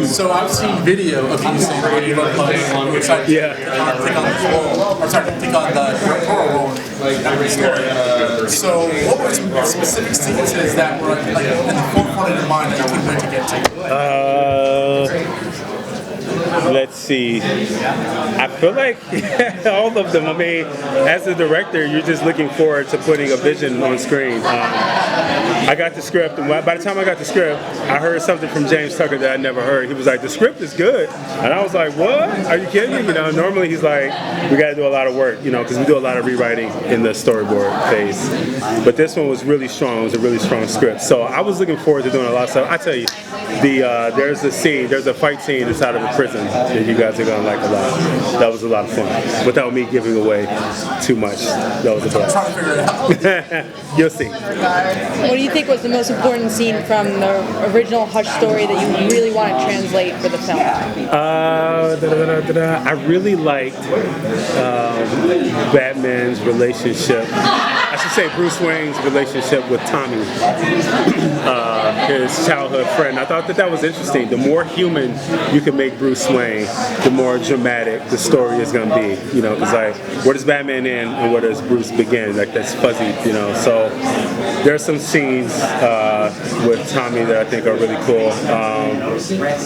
So I've seen video of you saying that you love playing. You're excited to take on this role. I'm sorry, to take on the directorial role in every story. So what were some specific sequences that were like in the forefront of your mind that you couldn't wait to get to? Let's see. I feel like all of them. I mean, as a director, you're just looking forward to putting a vision on screen. I got the script, and by the time I got the script, I heard something from James Tucker that I never heard. He was like, "The script is good," and I was like, "What? Are you kidding me?" You know, normally he's like, "We got to do a lot of work," you know, because we do a lot of rewriting in the storyboard phase. But this one was really strong. It was a really strong script. So I was looking forward to doing a lot of stuff. I tell you, there's a fight scene inside of a prison that you guys are gonna like a lot. That was a lot of fun. Without me giving away too much, that was a blast. You'll see. What do you think was the most important scene from the original Hush story that you really want to translate for the film? I really liked Batman's relationship. I should say Bruce Wayne's relationship with Tommy, his childhood friend. I thought that was interesting. The more human you can make Bruce Wayne, the more dramatic the story is going to be. You know, because like, where does Batman end and where does Bruce begin? Like, that's fuzzy, you know. So there's some scenes with Tommy that I think are really cool.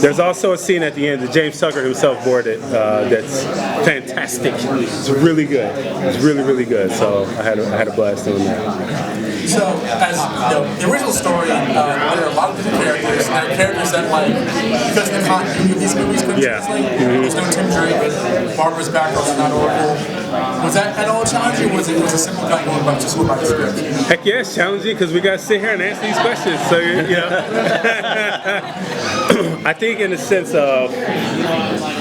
There's also a scene at the end that James Tucker himself boarded that's fantastic. It's really good. It's really, really good. So I had a blast doing that. So, as you know, the original story, there are a lot of different characters. There are characters that, like, because of the continuity of these movies couldn't translate. There's no Tim Drake, Barbara's background is not Oracle. Was that at all challenging, or was it a simple guy going about just about the script? Heck yeah, it's challenging because we got to sit here and answer these questions. So, you know. I think in the sense of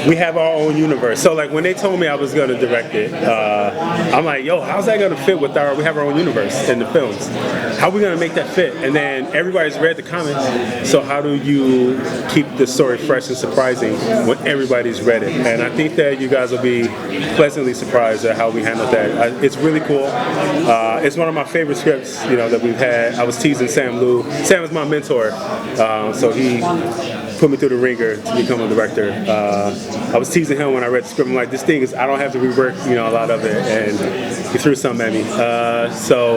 we have our own universe. So, like, when they told me I was going to direct it, I'm like, yo, how's that going to fit with we have our own universe in the films? How are we going to make that fit? And then everybody's read the comics, so how do you keep the story fresh and surprising when everybody's read it? And I think that you guys will be pleasantly surprised at how we handled that. It's really cool. It's one of my favorite scripts, you know, that we've had. I was teasing Sam Liu. Sam is my mentor, so he put me through the ringer to become a director. I was teasing him when I read the script. I'm like, this thing is, I don't have to rework, you know, a lot of it, and he threw something at me. So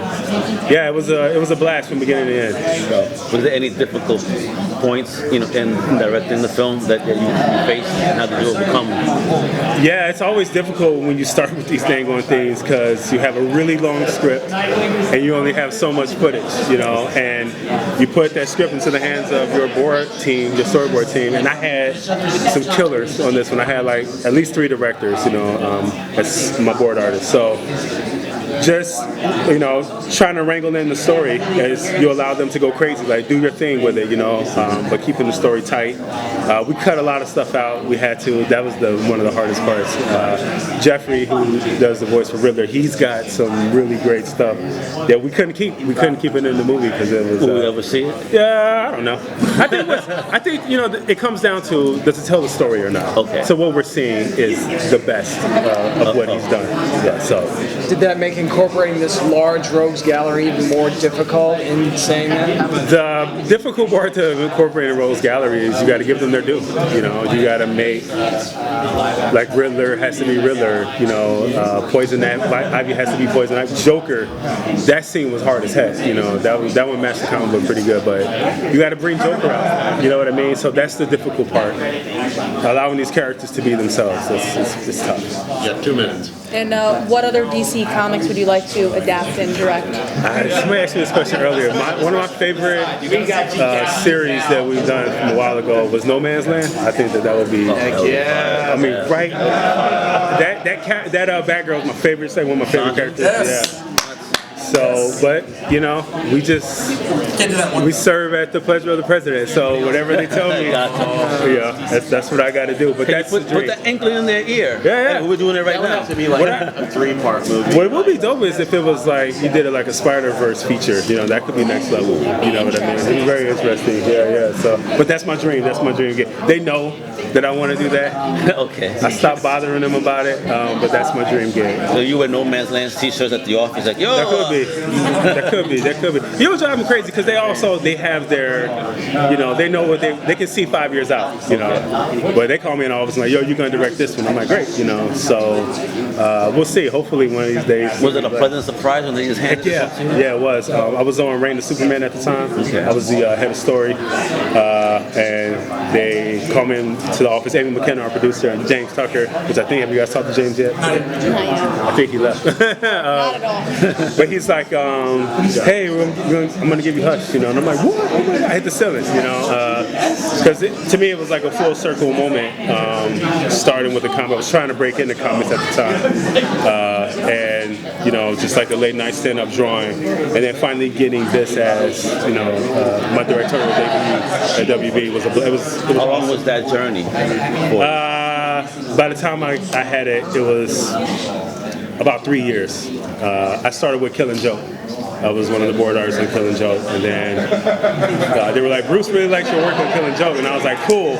yeah, it was a blast from beginning to end. So. Was there any difficult points, you know, in directing the film that you faced, and how did you overcome? Yeah, it's always difficult when you start with these dang-on things because you have a really long script and you only have so much footage, you know, and you put that script into the hands of your board team, your storyboard team, and I had some killers on this one. I had like at least 3 directors, you know, as my board artist. So just, you know, trying to wrangle in the story as you allow them to go crazy, like do your thing with it, you know, but keeping the story tight. We cut a lot of stuff out. We had to. That was one of the hardest parts. Jeffrey, who does the voice for Riddler, he's got some really great stuff that we couldn't keep. We couldn't keep it in the movie because it was. Will we ever see it? Yeah, I don't know. I think you know, it comes down to, does it tell the story or not? Okay. So what we're seeing is the best of what he's done. Yeah. So. Did that make incorporating this large rogues gallery even more difficult in saying that? The difficult part to incorporate a rogues gallery is you got to give them their due. You know, you got to make, like, Riddler has to be Riddler. You know, Poison Ivy has to be Poison Ivy. Joker, that scene was hard as heck. You know, that one matched the comic book pretty good, but you got to bring Joker out. You know what I mean? So that's the difficult part. Allowing these characters to be themselves. It's tough. Yeah, 2 minutes. And what other DC comics would you like to adapt and direct? Somebody asked me this question earlier. One of my favorite series that we've done from a while ago was No Man's Land. I think that would be. Yeah. I mean, right? That Batgirl is my favorite. It's like one of my favorite characters. Yes. Yeah. So, but you know, we serve at the pleasure of the president. So whatever they tell me, yeah, that's what I got to do. But that's the dream. Put the inkling in their ear. Yeah. Hey, we're doing it right now. To be like a 3-part movie. What would be dope is if it was like you did it like a Spider-Verse feature. You know, that could be next level. You know what I mean? It's very interesting. Yeah. So, but that's my dream. That's my dream. They know that I want to do that. Okay. I stopped bothering them about it, but that's my dream gig. So you wear No Man's Land t-shirts at the office, like, yo. That could be. That could be. That could be. You know, drive me crazy because they have their, they know what they can see 5 years out. But they call me in the office and like, yo, you gonna direct this one? I'm like, great. So we'll see. Hopefully one of these days. Was it a pleasant surprise when they just handed it to you? Yeah, it was. I was on Reign of Superman at the time. Okay. I was the head of story, and they called me into the office. Amy McKenna, our producer, and James Tucker, which I think, have you guys talked to James yet? Not yet. I think he left. Not at all. But he's like, hey, I'm gonna give you Hush, and I'm like, what? Oh my God. I hit the ceiling, because to me it was like a full circle moment, starting with the comic. I was trying to break into comics at the time, and just like a late night stand-up drawing, and then finally getting this as my directorial debut at WB was How long was that journey? by the time I had it, it was about 3 years. I started with Killing Joke. I was one of the board artists on Killing Joke, and then they were like, Bruce really likes your work on Killing Joke, and I was like, cool,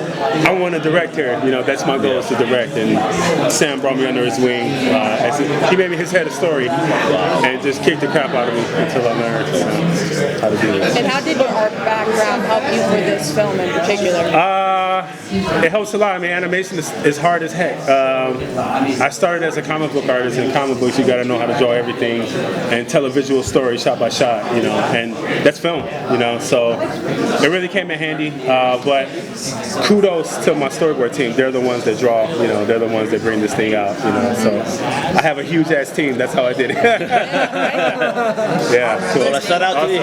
I want to direct here. That's my goal, is to direct. And Sam brought me under his wing. He made me his head of story, and just kicked the crap out of me until I learned how to do it. And how did your art background help you for this film in particular? It helps a lot. I mean, animation is hard as heck. I started as a comic book artist. In comic books, you got to know how to draw everything and tell a visual story shot by shot, and that's film, so it really came in handy. But kudos to my storyboard team. They're the ones that draw, they're the ones that bring this thing out, so I have a huge ass team. That's how I did it. Yeah, cool. Well, shout out to you.